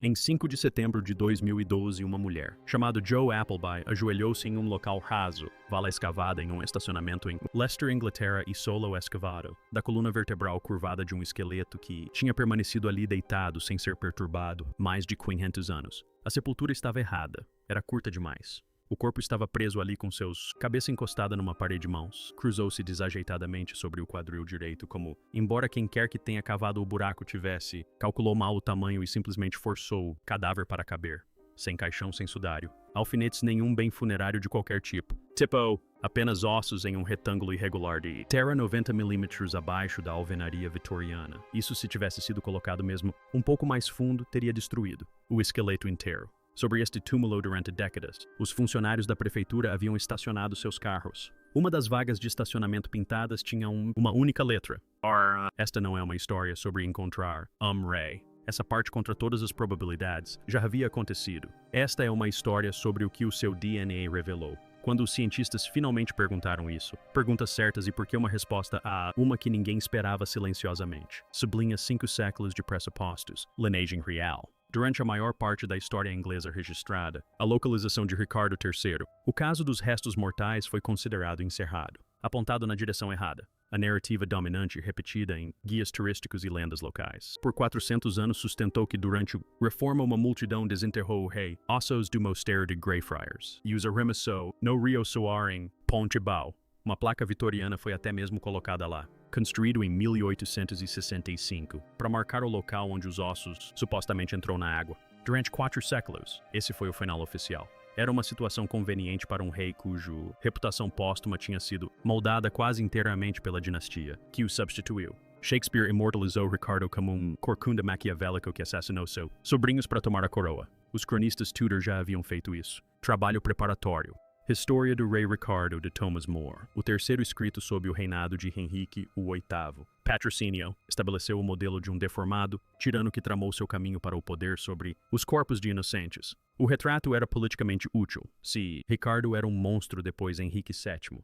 Em 5 de setembro de 2012, uma mulher, chamada Joe Appleby, ajoelhou-se em um local raso, vala escavada em um estacionamento em Leicester, Inglaterra, e solo escavado, da coluna vertebral curvada de um esqueleto que tinha permanecido ali deitado sem ser perturbado mais de 500 anos. A sepultura estava errada, era curta demais. O corpo estava preso ali com seus cabeça encostada numa parede de mãos. Cruzou-se desajeitadamente sobre o quadril direito como, embora quem quer que tenha cavado o buraco tivesse, calculou mal o tamanho e simplesmente forçou o cadáver para caber. Sem caixão, sem sudário. Alfinetes nenhum bem funerário de qualquer tipo. Tipo, apenas ossos em um retângulo irregular de terra 90 milímetros abaixo da alvenaria vitoriana. Isso se tivesse sido colocado mesmo um pouco mais fundo, teria destruído o esqueleto inteiro. Sobre este túmulo durante décadas, os funcionários da prefeitura haviam estacionado seus carros. Uma das vagas de estacionamento pintadas tinha uma única letra. R. Esta não é uma história sobre encontrar Ray. Essa parte, contra todas as probabilidades, já havia acontecido. Esta é uma história sobre o que o seu DNA revelou. Quando os cientistas finalmente perguntaram isso, perguntas certas e por que uma resposta a uma que ninguém esperava silenciosamente. Sublinha 5 séculos de pressupostos. Linhagem real. Durante a maior parte da história inglesa registrada, a localização de Ricardo III, o caso dos restos mortais foi considerado encerrado, apontado na direção errada. A narrativa dominante, repetida em guias turísticos e lendas locais. Por 400 anos sustentou que durante a reforma uma multidão desenterrou o rei, ossos do mosteiro de Greyfriars, e os arremessou no Rio Soar em Pontebau. Uma placa vitoriana foi até mesmo colocada lá, construído em 1865, para marcar o local onde os ossos supostamente entrou na água. Durante 4 séculos, esse foi o final oficial. Era uma situação conveniente para um rei cuja reputação póstuma tinha sido moldada quase inteiramente pela dinastia, que o substituiu. Shakespeare imortalizou Ricardo como um corcunda maquiavélico que assassinou seus sobrinhos para tomar a coroa. Os cronistas Tudor já haviam feito isso. Trabalho preparatório. História do Rei Ricardo de Thomas More, o terceiro escrito sob o reinado de Henrique VIII. Patrocinio estabeleceu o modelo de um deformado tirano que tramou seu caminho para o poder sobre os corpos de inocentes. O retrato era politicamente útil, se Ricardo era um monstro depois Henrique VII.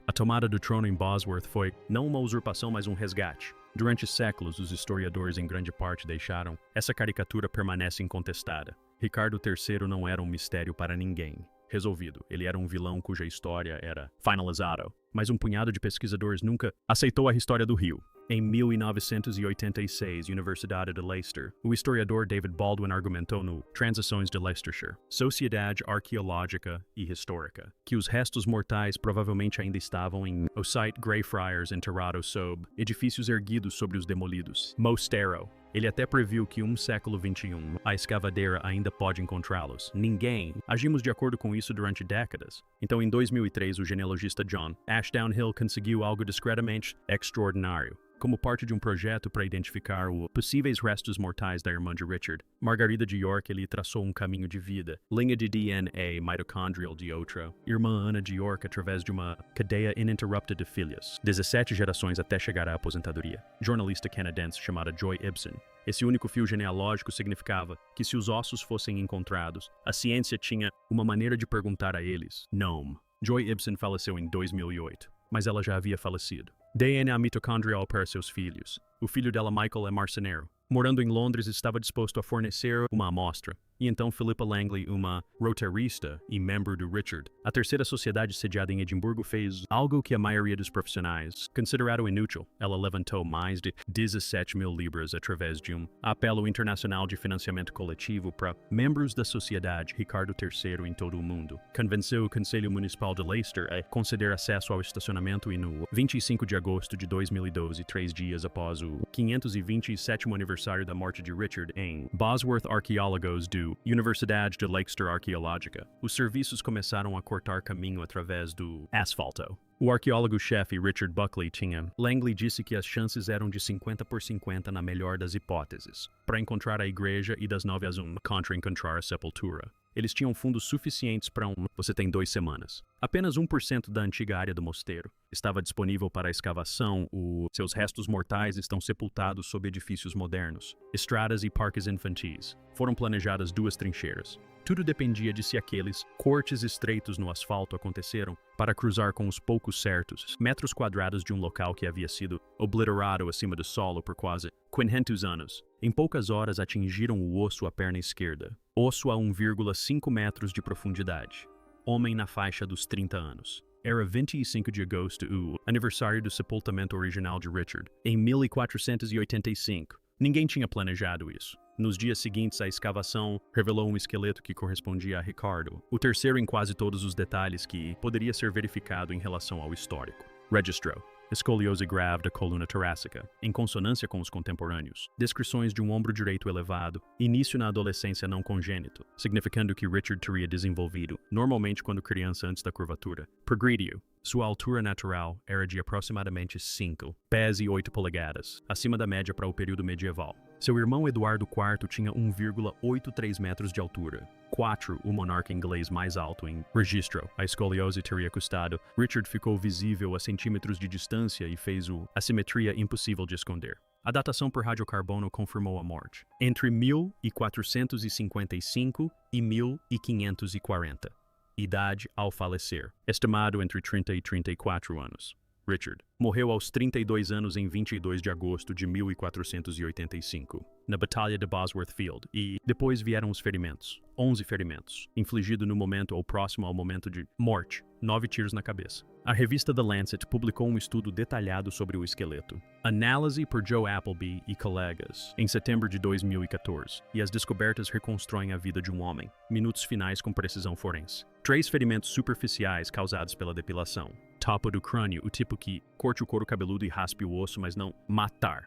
A tomada do trono em Bosworth foi não uma usurpação, mas um resgate. Durante séculos, os historiadores em grande parte deixaram essa caricatura permanece incontestada. Ricardo III não era um mistério para ninguém. Resolvido, ele era um vilão cuja história era finalizada. Mas um punhado de pesquisadores nunca aceitou a história do rio. Em 1986, Universidade de Leicester, o historiador David Baldwin argumentou no Transações de Leicestershire, Sociedade Arqueológica e Histórica, que os restos mortais provavelmente ainda estavam em o site Greyfriars enterrados sob edifícios erguidos sobre os demolidos. Mosteiro. Ele até previu que século XXI, a escavadeira ainda pode encontrá-los. Ninguém. Agimos de acordo com isso durante décadas. Então, em 2003, o genealogista John Ashdown Hill conseguiu algo discretamente extraordinário. Como parte de um projeto para identificar os possíveis restos mortais da irmã de Richard, Margarida de York, ele traçou um caminho de vida, linha de DNA mitocondrial de outra irmã Ana de York através de uma cadeia ininterrupta de filhas, 17 gerações até chegar à aposentadoria. Jornalista canadense chamada Joy Ibsen. Esse único fio genealógico significava que se os ossos fossem encontrados, a ciência tinha uma maneira de perguntar a eles. Nome. Joy Ibsen faleceu em 2008, mas ela já havia falecido. DNA mitocondrial para seus filhos. O filho dela, Michael, é marceneiro. Morando em Londres, estava disposto a fornecer uma amostra. E então Philippa Langley, uma roteirista e membro do Richard, a terceira sociedade sediada em Edimburgo, fez algo que a maioria dos profissionais consideraram inútil. Ela levantou mais de 17 mil libras através de um apelo internacional de financiamento coletivo para membros da sociedade Ricardo III em todo o mundo. Convenceu o Conselho Municipal de Leicester a conceder acesso ao estacionamento e no 25 de agosto de 2012, 3 dias após o 527º aniversário da morte de Richard, em Bosworth, arqueólogos do Universidade de Leicester Arqueológica, os serviços começaram a cortar caminho através do asfalto. O arqueólogo-chefe Richard Buckley tinha. Langley disse que as chances eram de 50 por 50 na melhor das hipóteses, para encontrar a igreja e das 9 às 1 contra encontrar a sepultura. Eles tinham fundos suficientes para Você tem 2 semanas. Apenas 1% da antiga área do mosteiro estava disponível para a escavação. Seus restos mortais estão sepultados sob edifícios modernos. Estradas e parques infantis. Foram planejadas 2 trincheiras. Tudo dependia de se aqueles cortes estreitos no asfalto aconteceram para cruzar com os poucos certos metros quadrados de um local que havia sido obliterado acima do solo por quase 500 anos. Em poucas horas atingiram o osso à perna esquerda, osso a 1,5 metros de profundidade. Homem na faixa dos 30 anos. Era 25 de agosto, o aniversário do sepultamento original de Richard, em 1485. Ninguém tinha planejado isso. Nos dias seguintes, a escavação revelou um esqueleto que correspondia a Ricardo, o terceiro em quase todos os detalhes que poderia ser verificado em relação ao histórico. Registrou escoliose grave da coluna torácica, em consonância com os contemporâneos. Descrições de um ombro direito elevado, início na adolescência não congênito, significando que Richard teria desenvolvido, normalmente quando criança antes da curvatura, progredio. Sua altura natural era de aproximadamente 5 pés e 8 polegadas, acima da média para o período medieval. Seu irmão Eduardo IV tinha 1,83 metros de altura. 4, o monarca inglês mais alto em registro. A escoliose teria custado. Richard ficou visível a centímetros de distância e fez a simetria impossível de esconder. A datação por radiocarbono confirmou a morte. Entre 1455 e 1540. Idade ao falecer. Estimado entre 30 e 34 anos. Richard morreu aos 32 anos em 22 de agosto de 1485, na Batalha de Bosworth Field, e depois vieram os ferimentos. 11 ferimentos, infligido no momento ou próximo ao momento de morte, 9 tiros na cabeça. A revista The Lancet publicou um estudo detalhado sobre o esqueleto. Análise por Joe Appleby e colegas, em setembro de 2014, e as descobertas reconstruem a vida de um homem. Minutos finais com precisão forense. 3 ferimentos superficiais causados pela depilação. Topo do crânio, o tipo que corte o couro cabeludo e raspe o osso, mas não matar.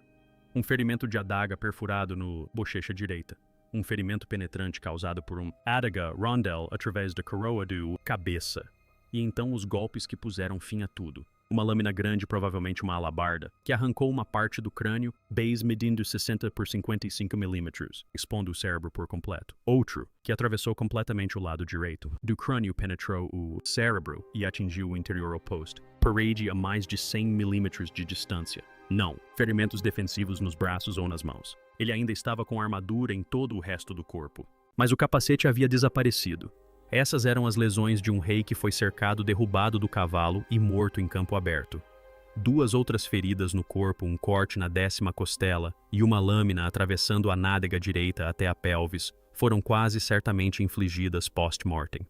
Um ferimento de adaga perfurado no bochecha direita. Um ferimento penetrante causado por adaga rondel através da coroa do cabeça. E então os golpes que puseram fim a tudo. Uma lâmina grande, provavelmente uma alabarda, que arrancou uma parte do crânio, base medindo 60 por 55 milímetros, expondo o cérebro por completo. Outro, que atravessou completamente o lado direito. Do crânio penetrou o cérebro e atingiu o interior oposto. Parede a mais de 100 milímetros de distância. Não, ferimentos defensivos nos braços ou nas mãos. Ele ainda estava com armadura em todo o resto do corpo. Mas o capacete havia desaparecido. Essas eram as lesões de um rei que foi cercado, derrubado do cavalo e morto em campo aberto. 2 outras feridas no corpo, um corte na 10ª costela e uma lâmina atravessando a nádega direita até a pelvis, foram quase certamente infligidas post-mortem.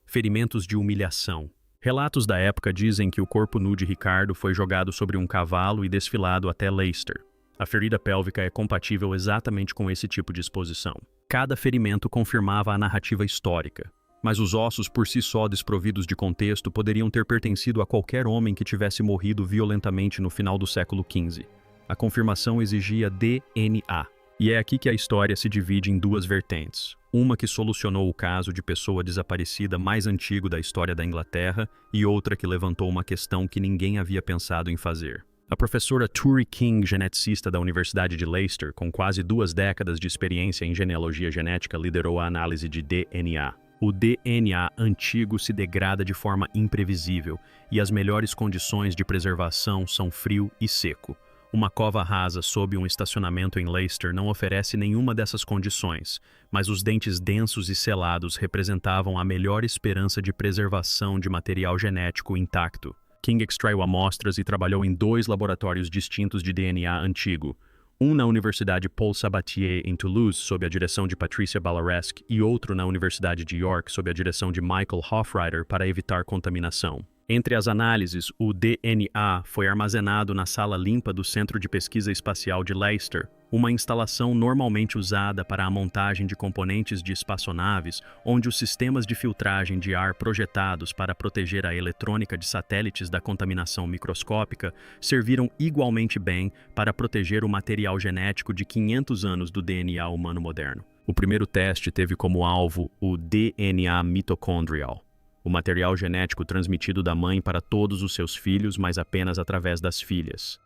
Ferimentos de humilhação. Relatos da época dizem que o corpo nu de Ricardo foi jogado sobre um cavalo e desfilado até Leicester. A ferida pélvica é compatível exatamente com esse tipo de exposição. Cada ferimento confirmava a narrativa histórica. Mas os ossos por si só desprovidos de contexto poderiam ter pertencido a qualquer homem que tivesse morrido violentamente no final do século XV. A confirmação exigia DNA. E é aqui que a história se divide em 2 vertentes. Uma que solucionou o caso de pessoa desaparecida mais antigo da história da Inglaterra e outra que levantou uma questão que ninguém havia pensado em fazer. A professora Turi King, geneticista da Universidade de Leicester, com quase 2 décadas de experiência em genealogia genética, liderou a análise de DNA. O DNA antigo se degrada de forma imprevisível e as melhores condições de preservação são frio e seco. Uma cova rasa sob um estacionamento em Leicester não oferece nenhuma dessas condições, mas os dentes densos e selados representavam a melhor esperança de preservação de material genético intacto. King extraiu amostras e trabalhou em 2 laboratórios distintos de DNA antigo. Um na Universidade Paul Sabatier, em Toulouse, sob a direção de Patricia Ballaresque, e outro na Universidade de York, sob a direção de Michael Hofreiter, para evitar contaminação. Entre as análises, o DNA foi armazenado na sala limpa do Centro de Pesquisa Espacial de Leicester, uma instalação normalmente usada para a montagem de componentes de espaçonaves, onde os sistemas de filtragem de ar projetados para proteger a eletrônica de satélites da contaminação microscópica serviram igualmente bem para proteger o material genético de 500 anos do DNA humano moderno. O primeiro teste teve como alvo o DNA mitocondrial, o material genético transmitido da mãe para todos os seus filhos, mas apenas através das filhas.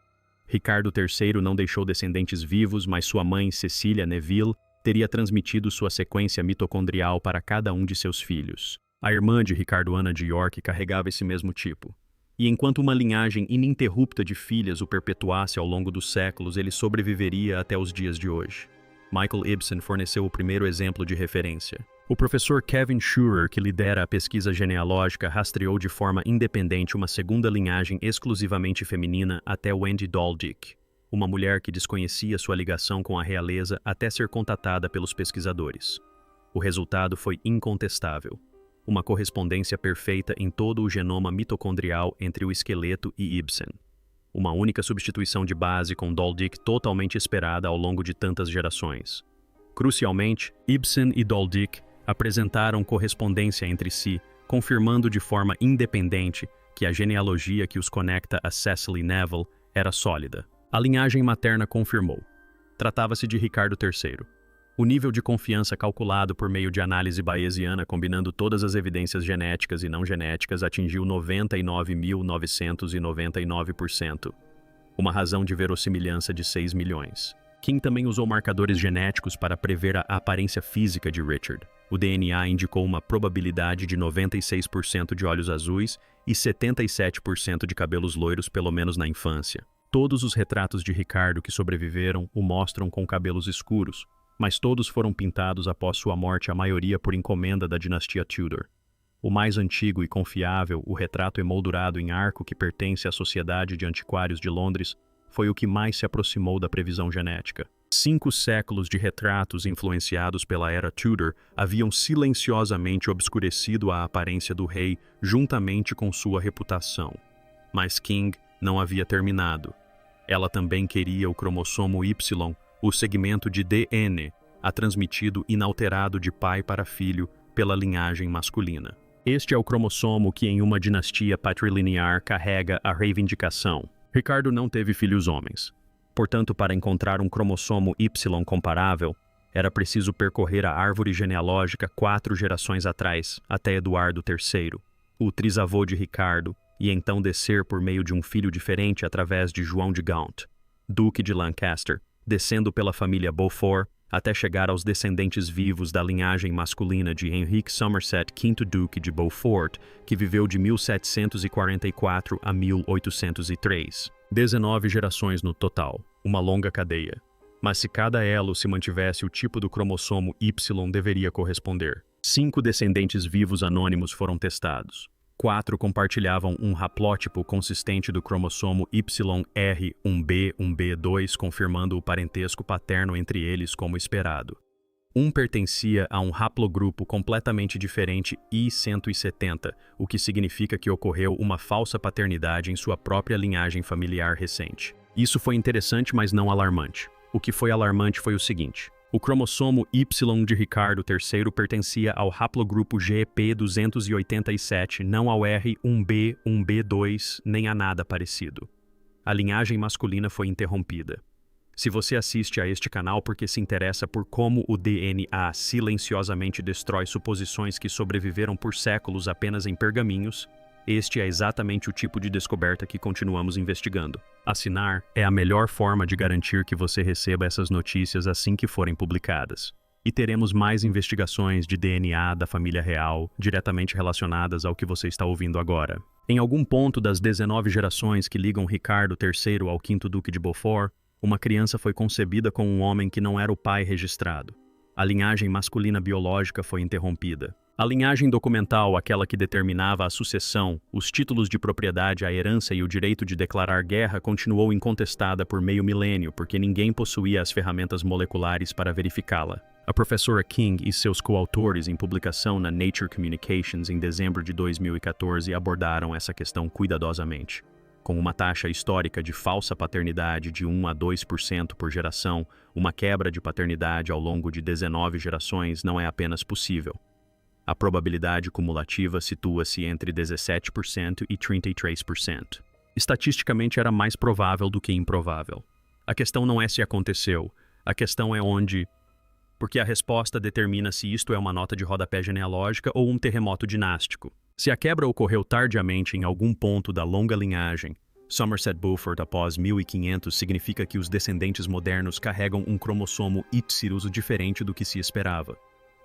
Ricardo III não deixou descendentes vivos, mas sua mãe, Cecília Neville, teria transmitido sua sequência mitocondrial para cada um de seus filhos. A irmã de Ricardo, Ana de York, carregava esse mesmo tipo. E enquanto uma linhagem ininterrupta de filhas o perpetuasse ao longo dos séculos, ele sobreviveria até os dias de hoje. Michael Ibsen forneceu o primeiro exemplo de referência. O professor Kevin Schurer, que lidera a pesquisa genealógica, rastreou de forma independente uma segunda linhagem exclusivamente feminina até Wendy Daldick, uma mulher que desconhecia sua ligação com a realeza até ser contatada pelos pesquisadores. O resultado foi incontestável. Uma correspondência perfeita em todo o genoma mitocondrial entre o esqueleto e Ibsen. Uma única substituição de base com Daldick totalmente esperada ao longo de tantas gerações. Crucialmente, Ibsen e Daldick apresentaram correspondência entre si, confirmando de forma independente que a genealogia que os conecta a Cecily Neville era sólida. A linhagem materna confirmou. Tratava-se de Ricardo III. O nível de confiança calculado por meio de análise bayesiana, combinando todas as evidências genéticas e não genéticas, atingiu 99.999%, uma razão de verossimilhança de 6 milhões. King também usou marcadores genéticos para prever a aparência física de Richard. O DNA indicou uma probabilidade de 96% de olhos azuis e 77% de cabelos loiros, pelo menos na infância. Todos os retratos de Ricardo que sobreviveram o mostram com cabelos escuros, mas todos foram pintados após sua morte, a maioria por encomenda da dinastia Tudor. O mais antigo e confiável, o retrato emoldurado em arco que pertence à Sociedade de Antiquários de Londres, foi o que mais se aproximou da previsão genética. 5 séculos de retratos influenciados pela era Tudor haviam silenciosamente obscurecido a aparência do rei juntamente com sua reputação. Mas King não havia terminado. Ela também queria o cromossomo Y, o segmento de DNA, transmitido inalterado de pai para filho pela linhagem masculina. Este é o cromossomo que em uma dinastia patrilinear carrega a reivindicação. Ricardo não teve filhos homens. Portanto, para encontrar um cromossomo Y comparável, era preciso percorrer a árvore genealógica 4 gerações atrás, até Eduardo III, o trisavô de Ricardo, e então descer por meio de um filho diferente através de João de Gaunt, duque de Lancaster, descendo pela família Beaufort, até chegar aos descendentes vivos da linhagem masculina de Henrique Somerset, V Duque de Beaufort, que viveu de 1744 a 1803. 19 gerações no total, uma longa cadeia. Mas se cada elo se mantivesse, o tipo do cromossomo Y deveria corresponder. 5 descendentes vivos anônimos foram testados. 4 compartilhavam um haplótipo consistente do cromossomo YR1B1B2, confirmando o parentesco paterno entre eles como esperado. Um pertencia a um haplogrupo completamente diferente, I-170, o que significa que ocorreu uma falsa paternidade em sua própria linhagem familiar recente. Isso foi interessante, mas não alarmante. O que foi alarmante foi o seguinte: o cromossomo Y de Ricardo III pertencia ao haplogrupo GP287, não ao R1B1B2, nem a nada parecido. A linhagem masculina foi interrompida. Se você assiste a este canal porque se interessa por como o DNA silenciosamente destrói suposições que sobreviveram por séculos apenas em pergaminhos, este é exatamente o tipo de descoberta que continuamos investigando. Assinar é a melhor forma de garantir que você receba essas notícias assim que forem publicadas. E teremos mais investigações de DNA da família real, diretamente relacionadas ao que você está ouvindo agora. Em algum ponto das 19 gerações que ligam Ricardo III ao V Duque de Beaufort, uma criança foi concebida com um homem que não era o pai registrado. A linhagem masculina biológica foi interrompida. A linhagem documental, aquela que determinava a sucessão, os títulos de propriedade, a herança e o direito de declarar guerra, continuou incontestada por meio milênio, porque ninguém possuía as ferramentas moleculares para verificá-la. A professora King e seus coautores, em publicação na Nature Communications em dezembro de 2014, abordaram essa questão cuidadosamente. Com uma taxa histórica de falsa paternidade de 1 a 2% por geração, uma quebra de paternidade ao longo de 19 gerações não é apenas possível. A probabilidade cumulativa situa-se entre 17% e 33%. Estatisticamente era mais provável do que improvável. A questão não é se aconteceu, a questão é onde, porque a resposta determina se isto é uma nota de rodapé genealógica ou um terremoto dinástico. Se a quebra ocorreu tardiamente em algum ponto da longa linhagem, Somerset Beaufort após 1500 significa que os descendentes modernos carregam um cromossomo Y diferente do que se esperava.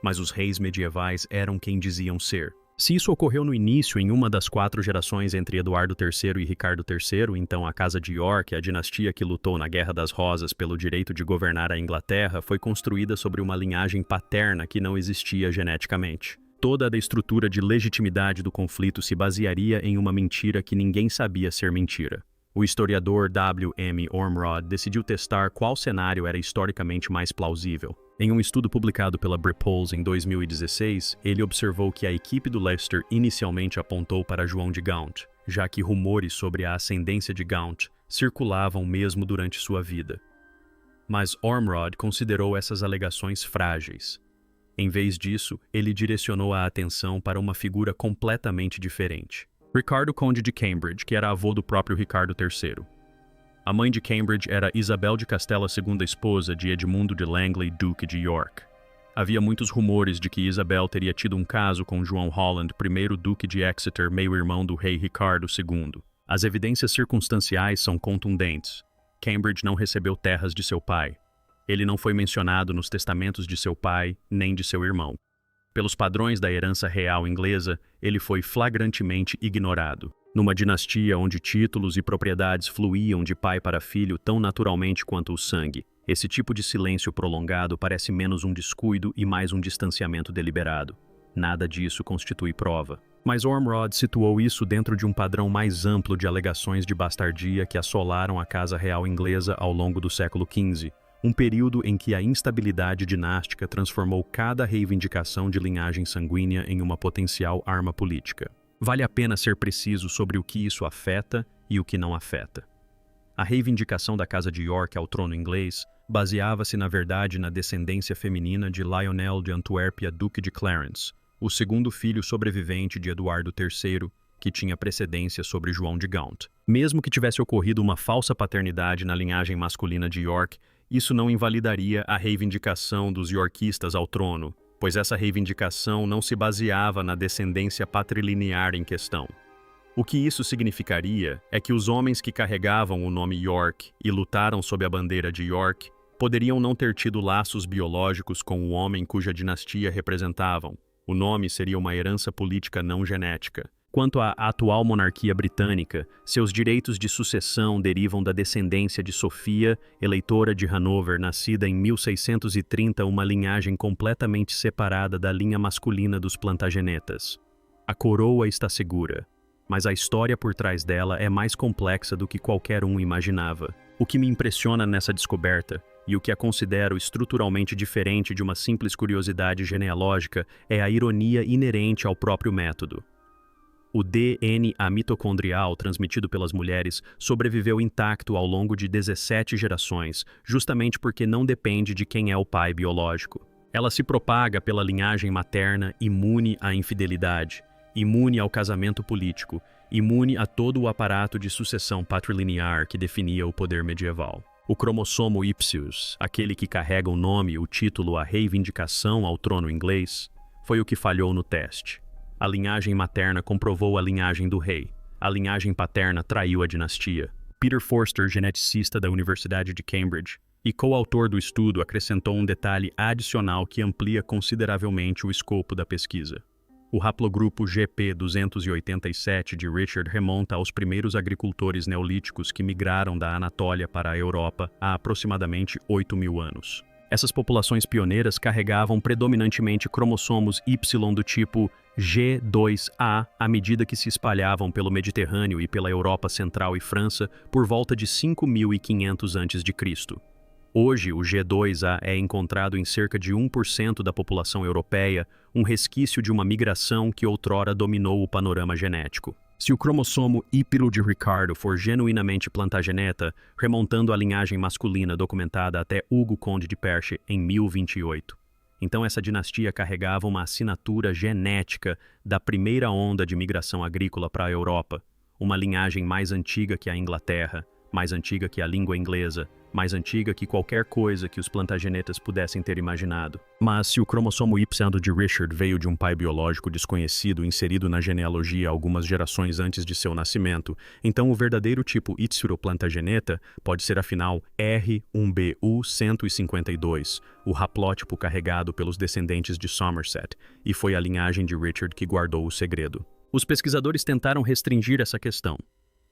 Mas os reis medievais eram quem diziam ser. Se isso ocorreu no início em uma das 4 gerações entre Eduardo III e Ricardo III, então a Casa de York, a dinastia que lutou na Guerra das Rosas pelo direito de governar a Inglaterra, foi construída sobre uma linhagem paterna que não existia geneticamente. Toda a estrutura de legitimidade do conflito se basearia em uma mentira que ninguém sabia ser mentira. O historiador W. M. Ormrod decidiu testar qual cenário era historicamente mais plausível. Em um estudo publicado pela Bripolls em 2016, ele observou que a equipe do Leicester inicialmente apontou para João de Gaunt, já que rumores sobre a ascendência de Gaunt circulavam mesmo durante sua vida. Mas Ormrod considerou essas alegações frágeis. Em vez disso, ele direcionou a atenção para uma figura completamente diferente. Ricardo Conde de Cambridge, que era avô do próprio Ricardo III. A mãe de Cambridge era Isabel de Castela, segunda esposa de Edmundo de Langley, Duque de York. Havia muitos rumores de que Isabel teria tido um caso com João Holland, primeiro Duque de Exeter, meio-irmão do rei Ricardo II. As evidências circunstanciais são contundentes. Cambridge não recebeu terras de seu pai. Ele não foi mencionado nos testamentos de seu pai, nem de seu irmão. Pelos padrões da herança real inglesa, ele foi flagrantemente ignorado. Numa dinastia onde títulos e propriedades fluíam de pai para filho tão naturalmente quanto o sangue, esse tipo de silêncio prolongado parece menos um descuido e mais um distanciamento deliberado. Nada disso constitui prova. Mas Ormrod situou isso dentro de um padrão mais amplo de alegações de bastardia que assolaram a Casa Real Inglesa ao longo do século XV, um período em que a instabilidade dinástica transformou cada reivindicação de linhagem sanguínea em uma potencial arma política. Vale a pena ser preciso sobre o que isso afeta e o que não afeta. A reivindicação da Casa de York ao trono inglês baseava-se na verdade na descendência feminina de Lionel de Antuérpia, Duque de Clarence, o segundo filho sobrevivente de Eduardo III, que tinha precedência sobre João de Gaunt. Mesmo que tivesse ocorrido uma falsa paternidade na linhagem masculina de York, isso não invalidaria a reivindicação dos yorkistas ao trono, pois essa reivindicação não se baseava na descendência patrilinear em questão. O que isso significaria é que os homens que carregavam o nome York e lutaram sob a bandeira de York poderiam não ter tido laços biológicos com o homem cuja dinastia representavam. O nome seria uma herança política não genética. Quanto à atual monarquia britânica, seus direitos de sucessão derivam da descendência de Sofia, eleitora de Hanover, nascida em 1630, uma linhagem completamente separada da linha masculina dos Plantagenetas. A coroa está segura, mas a história por trás dela é mais complexa do que qualquer um imaginava. O que me impressiona nessa descoberta, e o que a considero estruturalmente diferente de uma simples curiosidade genealógica, é a ironia inerente ao próprio método. O DNA mitocondrial transmitido pelas mulheres sobreviveu intacto ao longo de 17 gerações, justamente porque não depende de quem é o pai biológico. Ela se propaga pela linhagem materna, imune à infidelidade, imune ao casamento político, imune a todo o aparato de sucessão patrilinear que definia o poder medieval. O cromossomo Ipsius, aquele que carrega o nome, o título, a reivindicação ao trono inglês, foi o que falhou no teste. A linhagem materna comprovou a linhagem do rei. A linhagem paterna traiu a dinastia. Peter Forster, geneticista da Universidade de Cambridge e coautor do estudo, acrescentou um detalhe adicional que amplia consideravelmente o escopo da pesquisa. O haplogrupo GP287 de Richard remonta aos primeiros agricultores neolíticos que migraram da Anatólia para a Europa há aproximadamente 8.000 anos. Essas populações pioneiras carregavam predominantemente cromossomos Y do tipo G2A à medida que se espalhavam pelo Mediterrâneo e pela Europa Central e França por volta de 5.500 a.C. Hoje, o G2A é encontrado em cerca de 1% da população europeia, um resquício de uma migração que outrora dominou o panorama genético. Se o cromossomo Y de Ricardo for genuinamente plantageneta, remontando à linhagem masculina documentada até Hugo Conde de Perche em 1028, então essa dinastia carregava uma assinatura genética da primeira onda de migração agrícola para a Europa, uma linhagem mais antiga que a Inglaterra, mais antiga que a língua inglesa, mais antiga que qualquer coisa que os plantagenetas pudessem ter imaginado. Mas se o cromossomo Y de Richard veio de um pai biológico desconhecido inserido na genealogia algumas gerações antes de seu nascimento, então o verdadeiro tipo Y-plantageneta pode ser afinal R1BU152, o haplótipo carregado pelos descendentes de Somerset, e foi a linhagem de Richard que guardou o segredo. Os pesquisadores tentaram restringir essa questão.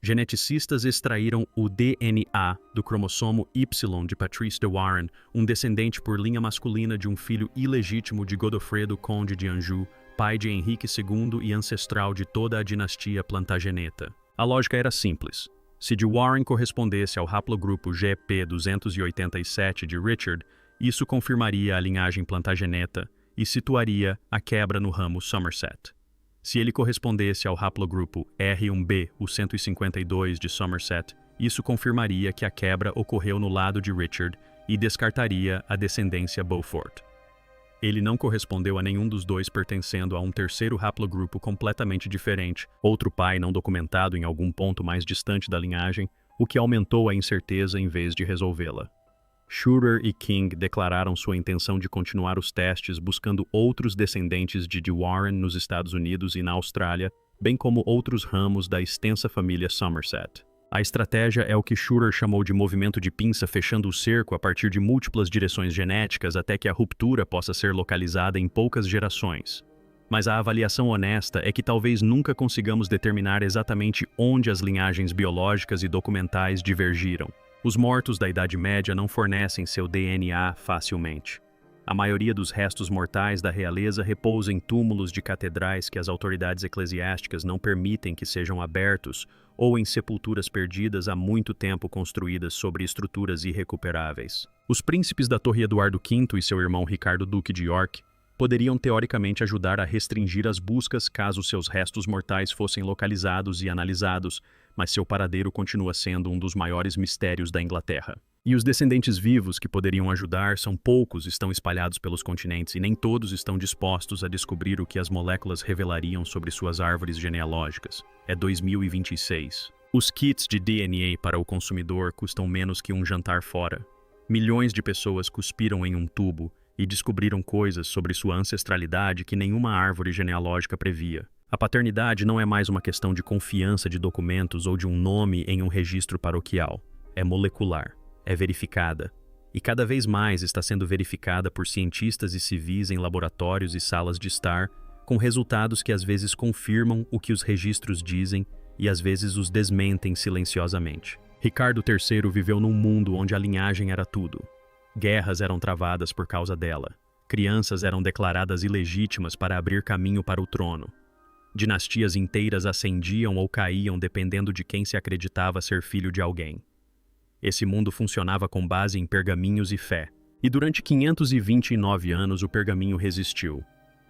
Geneticistas extraíram o DNA do cromossomo Y de Patrice de Warren, um descendente por linha masculina de um filho ilegítimo de Godofredo Conde de Anjou, pai de Henrique II e ancestral de toda a dinastia Plantageneta. A lógica era simples. Se de Warren correspondesse ao haplogrupo GP287 de Richard, isso confirmaria a linhagem Plantageneta e situaria a quebra no ramo Somerset. Se ele correspondesse ao haplogrupo R1b, o 152 de Somerset, isso confirmaria que a quebra ocorreu no lado de Richard e descartaria a descendência Beaufort. Ele não correspondeu a nenhum dos dois, pertencendo a um terceiro haplogrupo completamente diferente, outro pai não documentado em algum ponto mais distante da linhagem, o que aumentou a incerteza em vez de resolvê-la. Schurer e King declararam sua intenção de continuar os testes buscando outros descendentes de Warren nos Estados Unidos e na Austrália, bem como outros ramos da extensa família Somerset. A estratégia é o que Schurer chamou de movimento de pinça, fechando o cerco a partir de múltiplas direções genéticas até que a ruptura possa ser localizada em poucas gerações. Mas a avaliação honesta é que talvez nunca consigamos determinar exatamente onde as linhagens biológicas e documentais divergiram. Os mortos da Idade Média não fornecem seu DNA facilmente. A maioria dos restos mortais da realeza repousa em túmulos de catedrais que as autoridades eclesiásticas não permitem que sejam abertos ou em sepulturas perdidas há muito tempo construídas sobre estruturas irrecuperáveis. Os príncipes da Torre Eduardo V e seu irmão Ricardo Duque de York poderiam teoricamente ajudar a restringir as buscas caso seus restos mortais fossem localizados e analisados, mas seu paradeiro continua sendo um dos maiores mistérios da Inglaterra. E os descendentes vivos que poderiam ajudar são poucos, estão espalhados pelos continentes e nem todos estão dispostos a descobrir o que as moléculas revelariam sobre suas árvores genealógicas. É 2026. Os kits de DNA para o consumidor custam menos que um jantar fora. Milhões de pessoas cuspiram em um tubo e descobriram coisas sobre sua ancestralidade que nenhuma árvore genealógica previa. A paternidade não é mais uma questão de confiança de documentos ou de um nome em um registro paroquial. É molecular, é verificada, e cada vez mais está sendo verificada por cientistas e civis em laboratórios e salas de estar, com resultados que às vezes confirmam o que os registros dizem e às vezes os desmentem silenciosamente. Ricardo III viveu num mundo onde a linhagem era tudo. Guerras eram travadas por causa dela. Crianças eram declaradas ilegítimas para abrir caminho para o trono. Dinastias inteiras ascendiam ou caíam dependendo de quem se acreditava ser filho de alguém. Esse mundo funcionava com base em pergaminhos e fé. E durante 529 anos o pergaminho resistiu.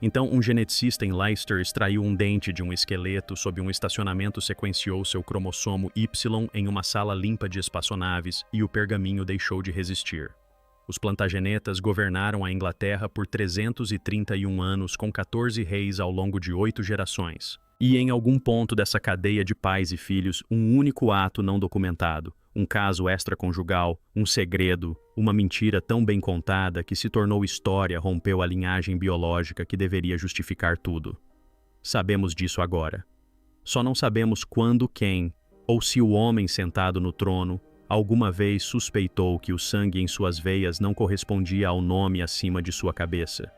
Então um geneticista em Leicester extraiu um dente de um esqueleto sob um estacionamento, sequenciou seu cromossomo Y em uma sala limpa de espaçonaves e o pergaminho deixou de resistir. Os plantagenetas governaram a Inglaterra por 331 anos com 14 reis ao longo de 8 gerações. E em algum ponto dessa cadeia de pais e filhos, um único ato não documentado, um caso extraconjugal, um segredo, uma mentira tão bem contada que se tornou história, rompeu a linhagem biológica que deveria justificar tudo. Sabemos disso agora. Só não sabemos quando, quem, ou se o homem sentado no trono alguma vez suspeitou que o sangue em suas veias não correspondia ao nome acima de sua cabeça.